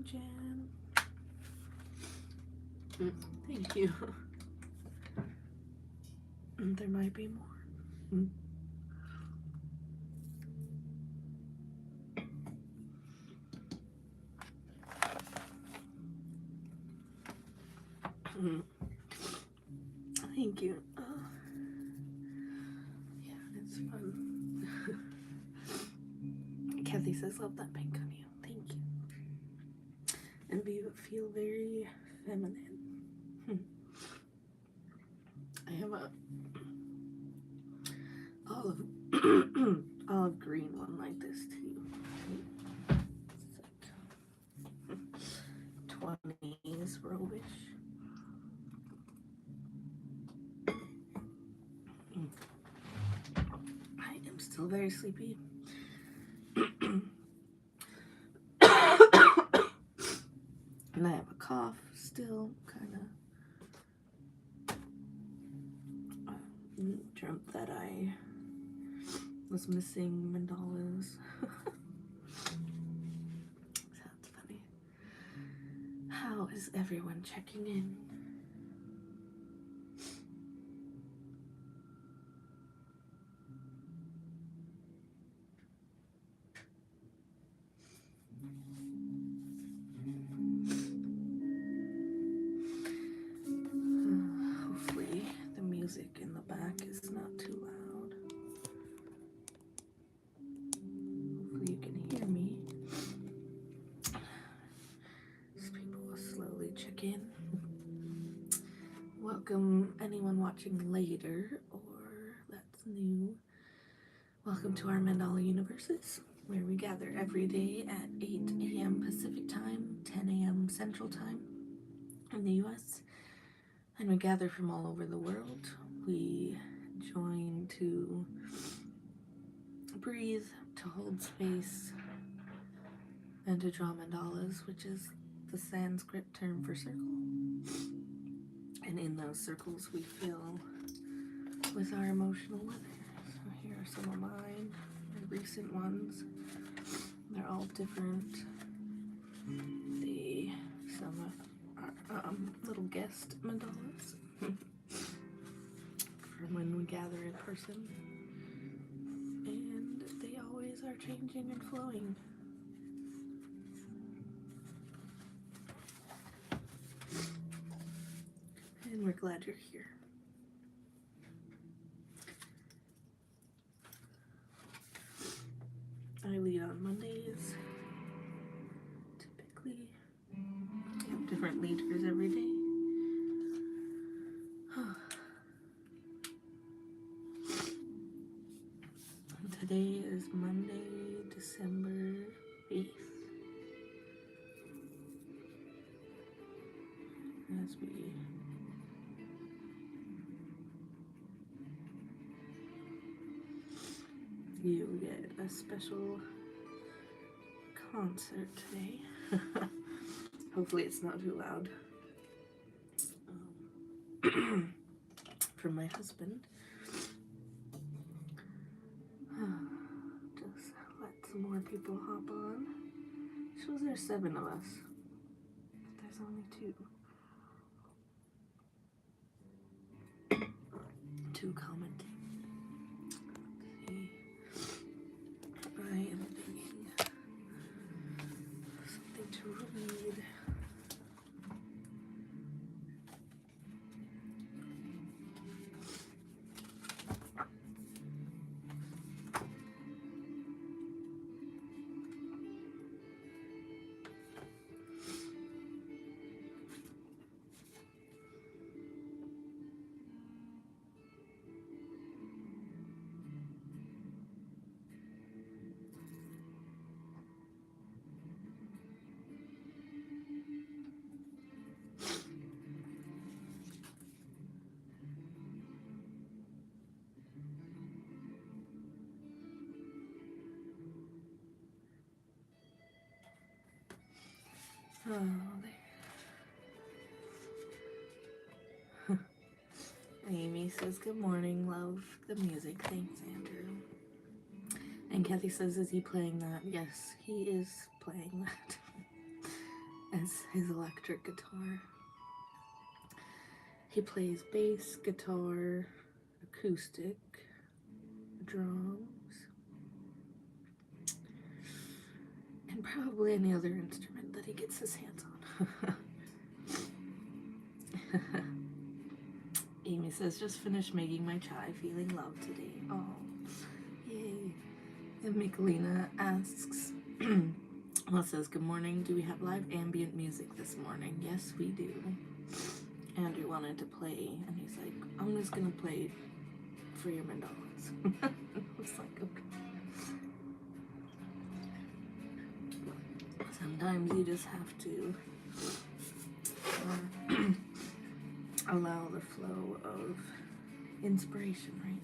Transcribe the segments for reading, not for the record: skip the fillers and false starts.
Jan. Thank you. There might be more. Thank you. Yeah, it's fun. Kathy says, love that pink on you. Thank you. And feel very feminine. I have a olive green one like this too. It's like 20s robish. I am still very sleepy. And I have a cough still, kind of. Dreamt that I was missing mandalas. Sounds funny. How is everyone checking in? Hopefully the music in the back is not too loud. Hopefully you can hear me. As people will slowly check in. Welcome anyone watching later or that's new. Welcome to our Mandala Universes, where we gather every day at 8 a.m. Pacific Time, 10 a.m. Central Time in the US. And we gather from all over the world. We join to breathe, to hold space, and to draw mandalas, which is the Sanskrit term for circle. And in those circles we fill with our emotional weather. So here are some of mine, my recent ones. They're all different. Some are little guest mandalas from when we gather in person. And they always are changing and flowing. And we're glad you're here. I lead on Mondays. Typically, we have different leaders every day. Today is Monday, December 8th. As you get a special concert today. Hopefully it's not too loud. From my husband. Just let some more people hop on. Shows there's 7 of us. There's only 2. 2 commenting. I am thinking something to read. Oh, there. Amy says, good morning, love the music. Thanks, Andrew. And Kathy says, is he playing that? Yes, he is playing that. as his electric guitar. He plays bass, guitar, acoustic, drums, and probably any other instrument that he gets his hands on. Amy says, just finished making my chai, feeling love today. Oh, yay. And Michelina asks, well, says, good morning. Do we have live ambient music this morning? Yes, we do. Andrew wanted to play, and he's like, I'm just going to play for your mandalas. I was like, okay. Sometimes you just have to allow the flow of inspiration, right?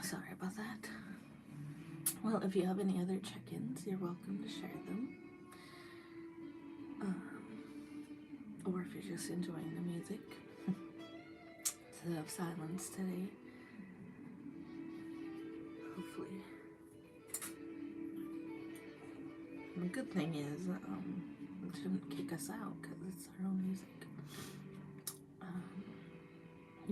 Sorry about that. Well, if you have any other check-ins, you're welcome to share them. Or if you're just enjoying the music. Instead of silence today. Hopefully. And the good thing is, it shouldn't kick us out because it's our own music.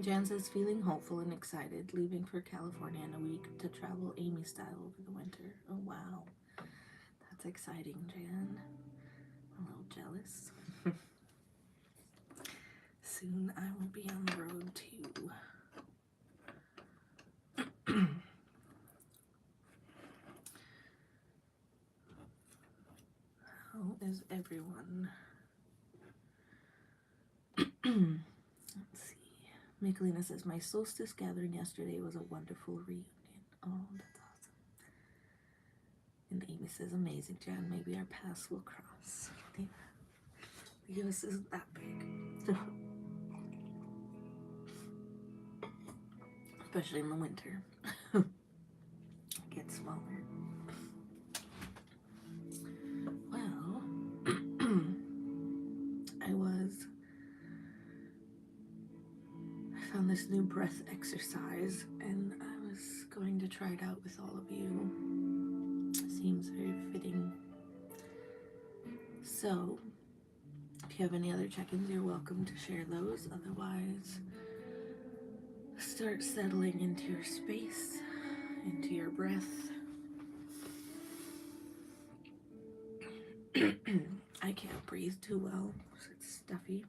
Jan says, feeling hopeful and excited, leaving for California in a week to travel Amy style over the winter. Oh, wow. That's exciting, Jan. I'm a little jealous. Soon I will be on the road too. How is everyone? Let's see. Michelina says, my solstice gathering yesterday was a wonderful reunion. Oh, that's awesome. And Amy says, amazing, Jan. Maybe our paths will cross. Yeah. The US isn't that big. Especially in the winter. It gets smaller. Well, I found this new breath exercise and I was going to try it out with all of you. Seems very fitting. So, if you have any other check-ins, you're welcome to share those. Otherwise, start settling into your space, into your breath. I can't breathe too well, so it's stuffy.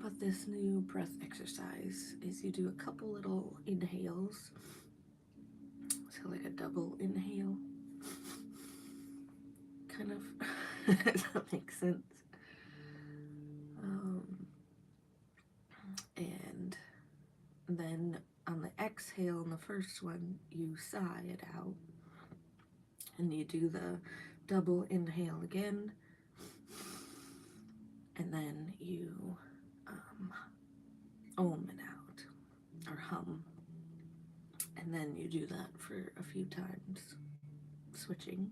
But this new breath exercise is you do a couple little inhales. So like a double inhale. Kind of, if that makes sense. And then on the exhale in the first one, you sigh it out. And you do the double inhale again. And then you ohm it out, or hum. And then you do that for a few times, switching.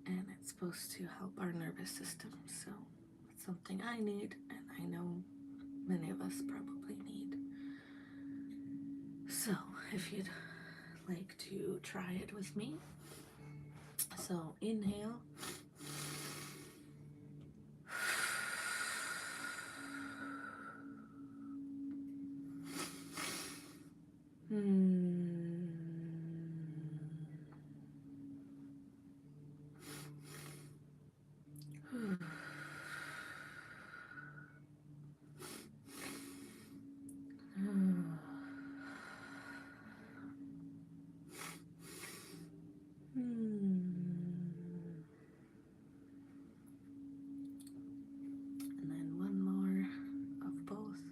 And it's supposed to help our nervous system, so it's something I need, and I know many of us probably need. So, if you'd like to try it with me, so inhale. And then one more of both.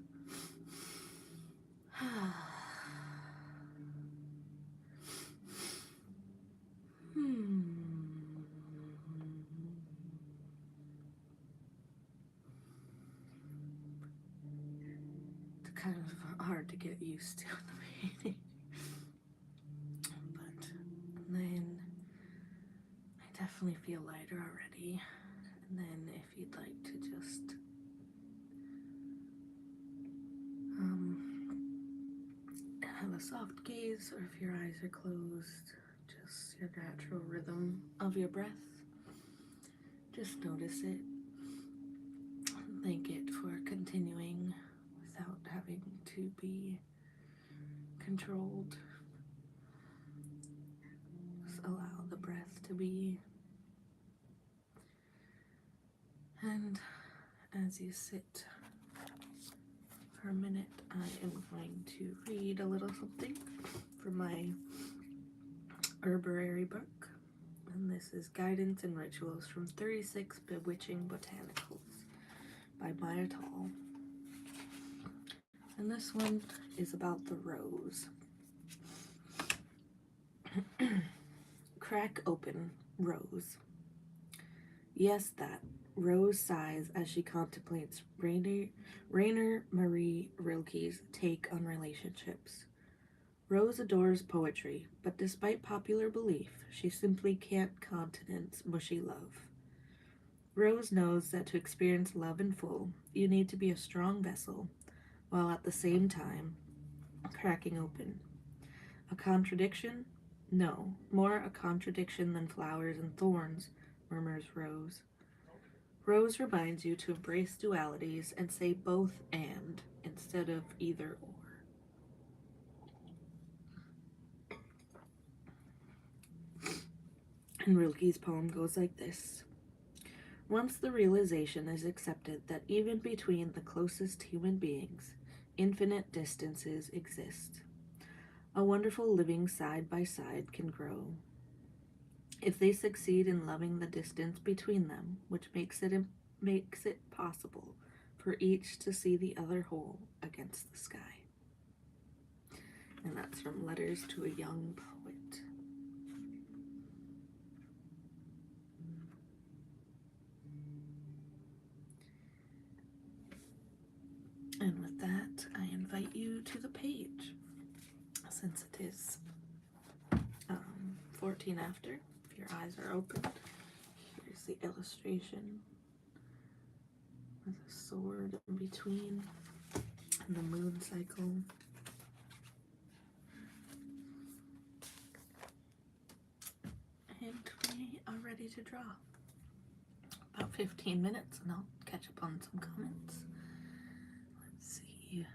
It's kind of hard to get used to in the beginning. But then I definitely feel lighter already. And then if you'd like to just a soft gaze or if your eyes are closed, just your natural rhythm of your breath. Just notice it. Thank it for continuing without having to be controlled. Just allow the breath to be. And as you sit for a minute, I am going to read a little something from my herbarary book. And this is Guidance and Rituals from 36 Bewitching Botanicals by Maya Tall. And this one is about the rose. Crack open, rose. Yes, that. Rose sighs as she contemplates Rainer Marie Rilke's take on relationships. Rose adores poetry, but despite popular belief, she simply can't countenance mushy love. Rose knows that to experience love in full, you need to be a strong vessel, while at the same time cracking open. A contradiction? No, more a contradiction than flowers and thorns, murmurs Rose. Rose reminds you to embrace dualities and say both and instead of either or. And Rilke's poem goes like this. Once the realization is accepted that even between the closest human beings, infinite distances exist, a wonderful living side by side can grow. If they succeed in loving the distance between them, which makes it possible for each to see the other whole against the sky. And that's from Letters to a Young Poet. And with that, I invite you to the page. Since it is 14 after, if your eyes are open, here's the illustration with a sword in between and the moon cycle. And we are ready to draw. About 15 minutes and I'll catch up on some comments. Let's see.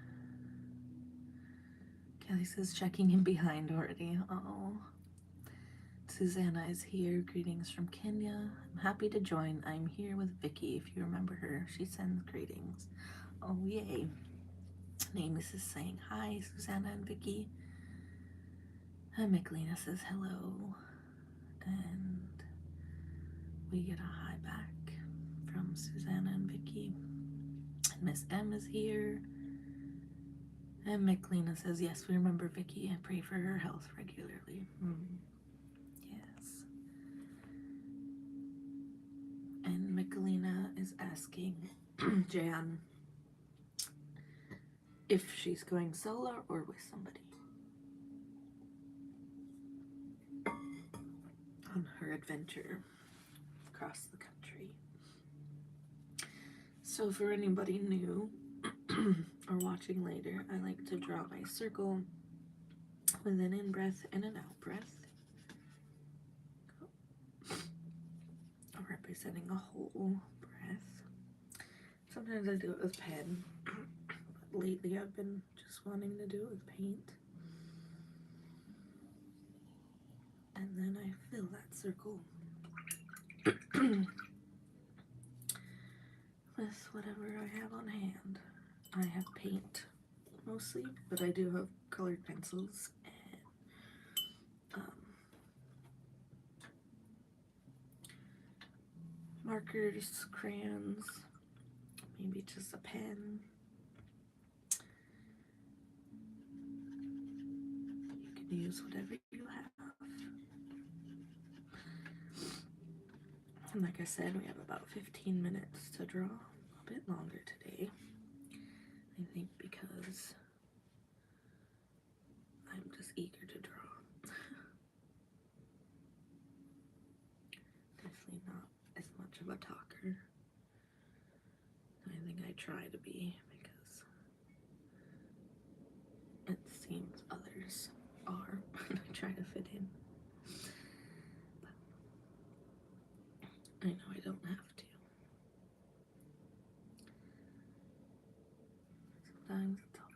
Kelly says checking in behind already. Oh. Susanna is here. Greetings from Kenya. I'm happy to join. I'm here with Vicky, if you remember her. She sends greetings. Oh, yay. Namus is saying hi, Susanna and Vicky. And Michelina says hello. And we get a hi back from Susanna and Vicky. And Miss M is here. And Michelina says, yes, we remember Vicky. I pray for her health regularly. Yes. And Michelina is asking Jan if she's going solo or with somebody on her adventure across the country. So for anybody new or watching later, I like to draw my circle with an in-breath and an out-breath, representing a whole breath. Sometimes I do it with pen, but lately I've been just wanting to do it with paint. And then I fill that circle with whatever I have on hand. I have paint mostly, but I do have colored pencils and markers, crayons, maybe just a pen. You can use whatever you have. And like I said, we have about 15 minutes to draw, a bit longer today, I think, because I'm just eager to draw. Definitely not as much of a talker. I think I try to be, because it seems others are. I try to fit in. But I know I don't have to. Sometimes it's hard.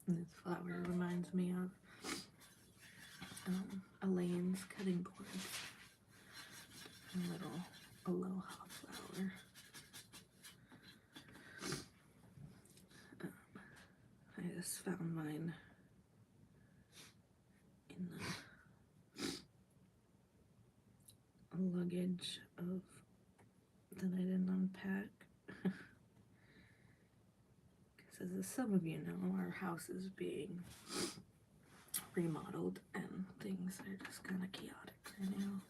This flower reminds me of Elaine's cutting boards. A little aloha flower. I just found mine in the luggage of that I didn't unpack. Because as some of you know, our house is being remodeled and things are just kind of chaotic right now.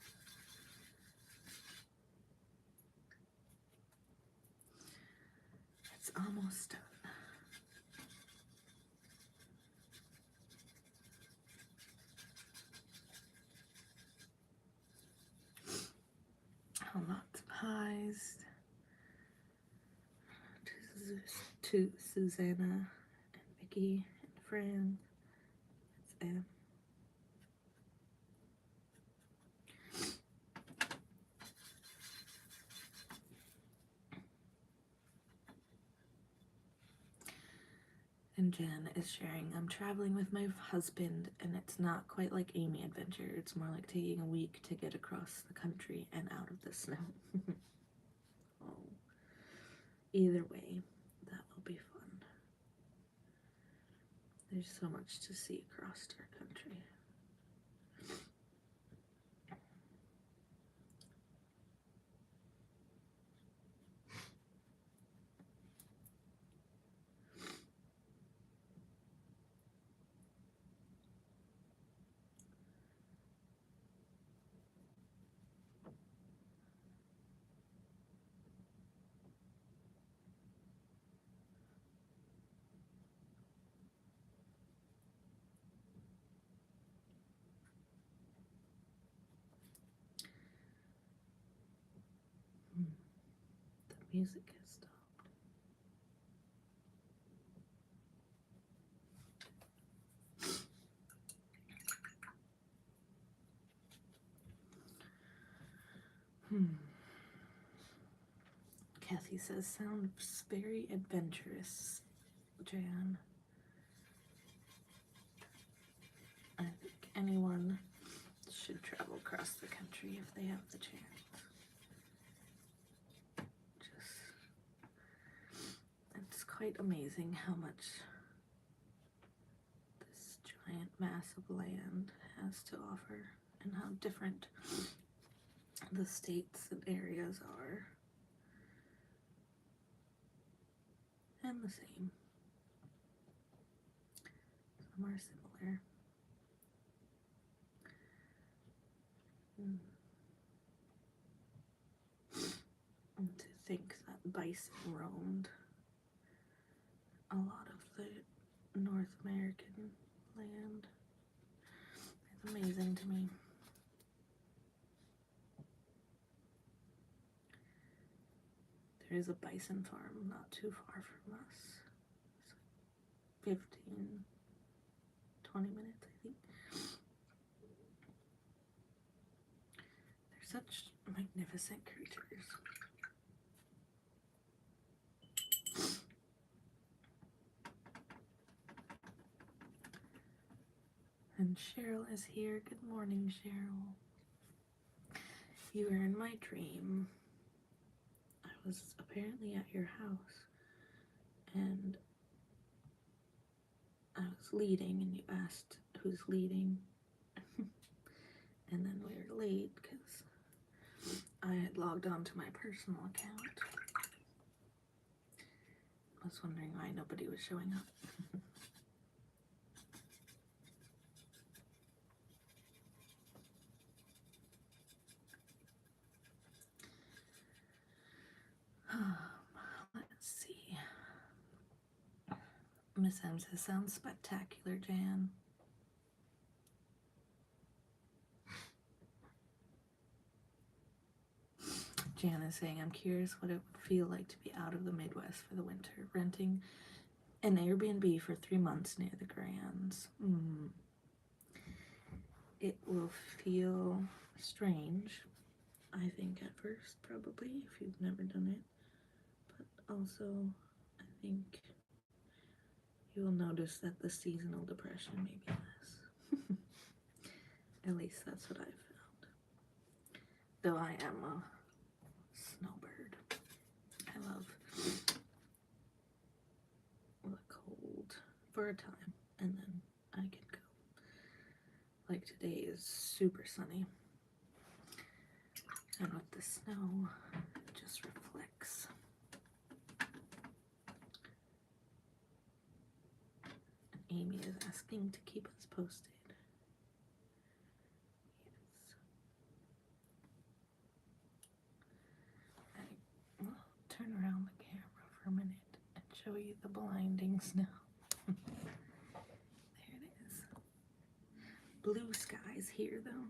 It's almost done. Lots of highs to Susanna and Vicky and Fran. It's Em. And Jen is sharing, I'm traveling with my husband and it's not quite like Amy Adventure. It's more like taking a week to get across the country and out of the snow. Oh. Either way, that will be fun. There's so much to see across our country. The music has stopped. Kathy says, sounds very adventurous, Jan. I think anyone should travel across the country if they have the chance. It's quite amazing how much this giant mass of land has to offer and how different the states and areas are. And the same. Some are similar. And to think that bison roamed a lot of the North American land is amazing to me. There is a bison farm not too far from us. It's like 15, 20 minutes, I think. They're such magnificent creatures. And Cheryl is here. Good morning, Cheryl. You were in my dream. I was apparently at your house, and I was leading, and you asked who's leading. And then we were late because I had logged on to my personal account. I was wondering why nobody was showing up. Let's see. Miss M says, sounds spectacular, Jan. Jan is saying, I'm curious what it would feel like to be out of the Midwest for the winter, renting an Airbnb for 3 months near the Grands. It will feel strange, I think, at first, probably, if you've never done it. But also, I think you will notice that the seasonal depression may be less. At least that's what I've found. Though I am a snowbird. I love the cold for a time, and then I can go. Like today is super sunny, and with the snow, it just reflects. And Amy is asking to keep us posted. Yes. I will turn around the camera for a minute and show you the blinding snow. There it is. Blue skies here though.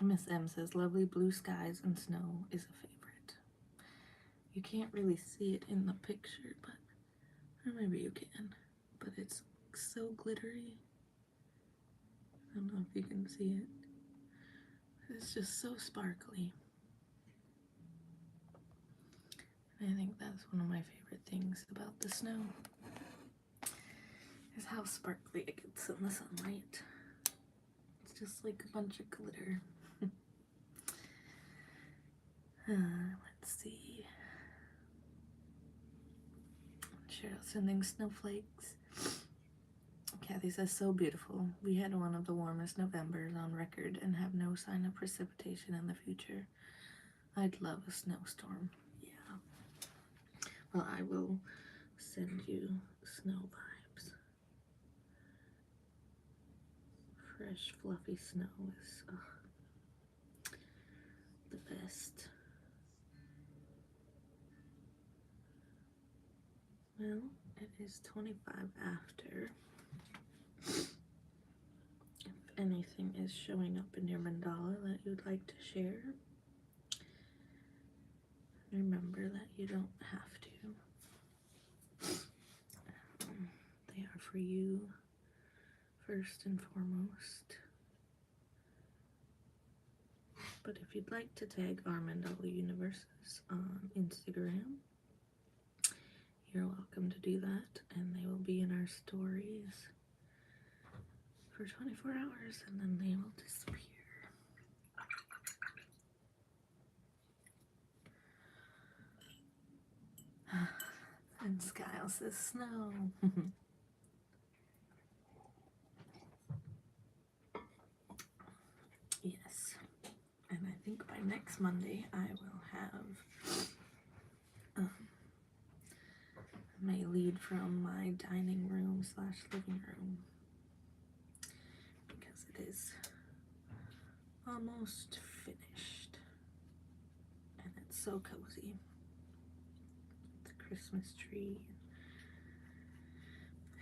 Miss M says, lovely blue skies and snow is a favorite. You can't really see it in the picture, but, or maybe you can, but it's so glittery. I don't know if you can see it. It's just so sparkly. And I think that's one of my favorite things about the snow, is how sparkly it gets in the sunlight. It's just like a bunch of glitter. Let's see. Cheryl sending snowflakes. Kathy says, so beautiful. We had one of the warmest Novembers on record and have no sign of precipitation in the future. I'd love a snowstorm. Yeah. Well, I will send you snow vibes. Fresh, fluffy snow is the best. Well, it is 25 after. If anything is showing up in your mandala that you'd like to share, remember that you don't have to. They are for you first and foremost. But if you'd like to tag our Mandala Universes on Instagram, you're welcome to do that, and they will be in our stories for 24 hours, and then they will disappear. And Skyle says snow. Yes, and I think by next Monday I will have my lead from my dining room / living room, because it is almost finished and it's so cozy. The Christmas tree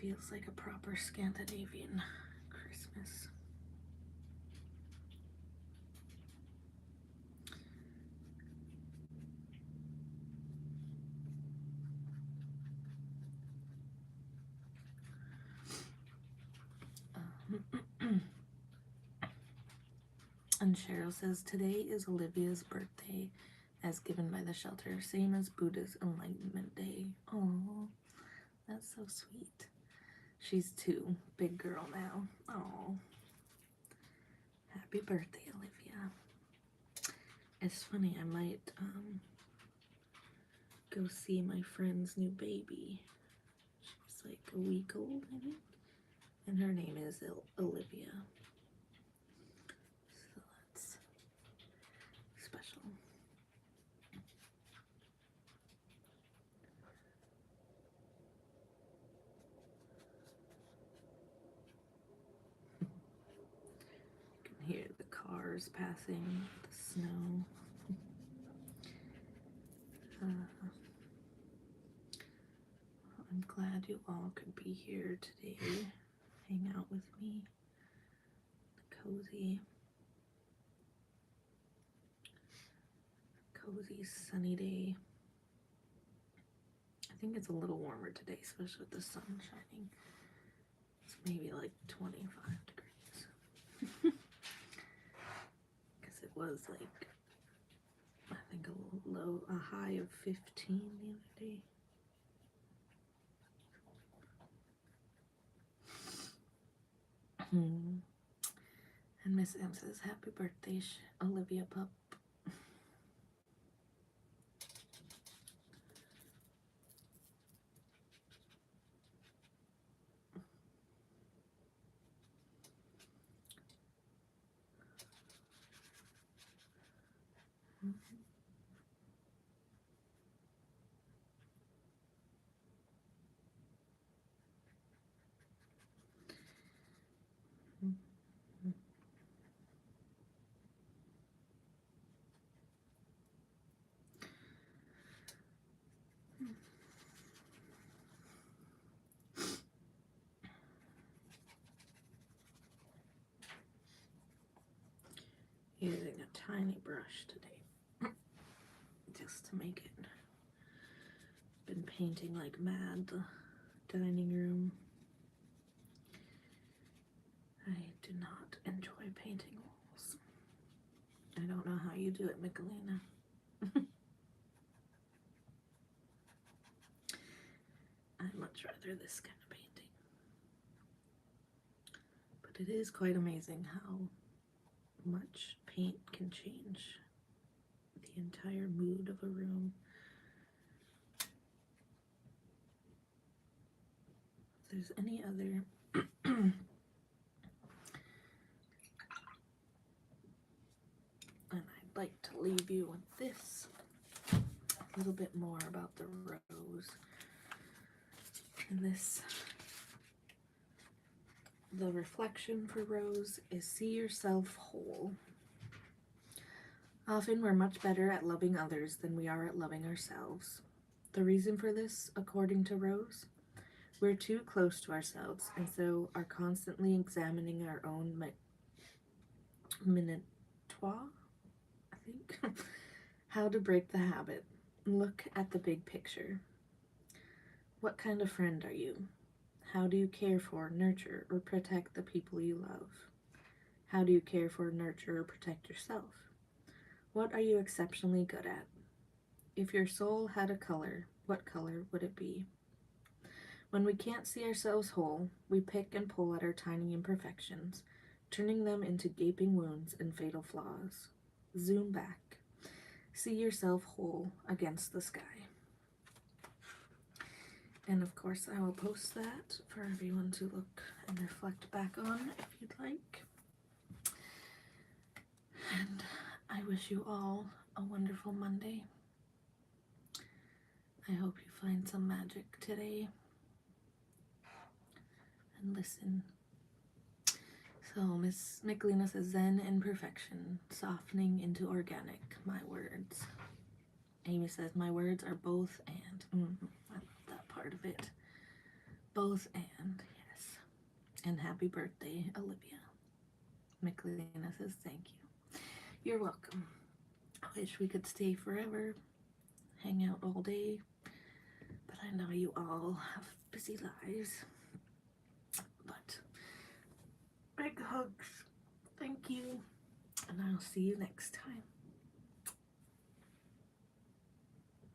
feels like a proper Scandinavian Christmas. And Cheryl says, today is Olivia's birthday as given by the shelter, same as Buddha's Enlightenment Day. Oh, that's so sweet. She's 2, big girl now. Oh, happy birthday, Olivia. It's funny, I might go see my friend's new baby. She's just like a week old, I think. And her name is Olivia. So that's special. You can hear the cars passing, the snow. I'm glad you all could be here today, hang out with me. Cozy sunny day. I think it's a little warmer today, especially with the sun shining. It's maybe like 25 degrees. Because it was like, I think a high of 15 the other day. And Miss M says, happy birthday, Olivia Pup. Using a tiny brush today, just to make it. Been painting like mad the dining room. I do not enjoy painting walls. I don't know how you do it, Michelina. I'd much rather this kind of painting. But it is quite amazing how much paint can change the entire mood of a room. If there's any other and I'd like to leave you with this, a little bit more about the rose. And this, the reflection for rose is see yourself whole. Often we're much better at loving others than we are at loving ourselves. The reason for this, according to Rose, we're too close to ourselves and so are constantly examining our own minotaur, I think. How to break the habit. Look at the big picture. What kind of friend are you? How do you care for, nurture, or protect the people you love? How do you care for, nurture, or protect yourself? What are you exceptionally good at? If your soul had a color, what color would it be? When we can't see ourselves whole, we pick and pull at our tiny imperfections, turning them into gaping wounds and fatal flaws. Zoom back. See yourself whole against the sky. And of course, I will post that for everyone to look and reflect back on if you'd like. And I wish you all a wonderful Monday. I hope you find some magic today and listen. So Miss Michelina says, Zen and perfection, softening into organic, my words. Amy says, my words are both and. I love that part of it. Both and, yes. And happy birthday, Olivia. Michelina says, thank you. You're welcome. I wish we could stay forever, hang out all day, but I know you all have busy lives. But big hugs. Thank you. And I'll see you next time.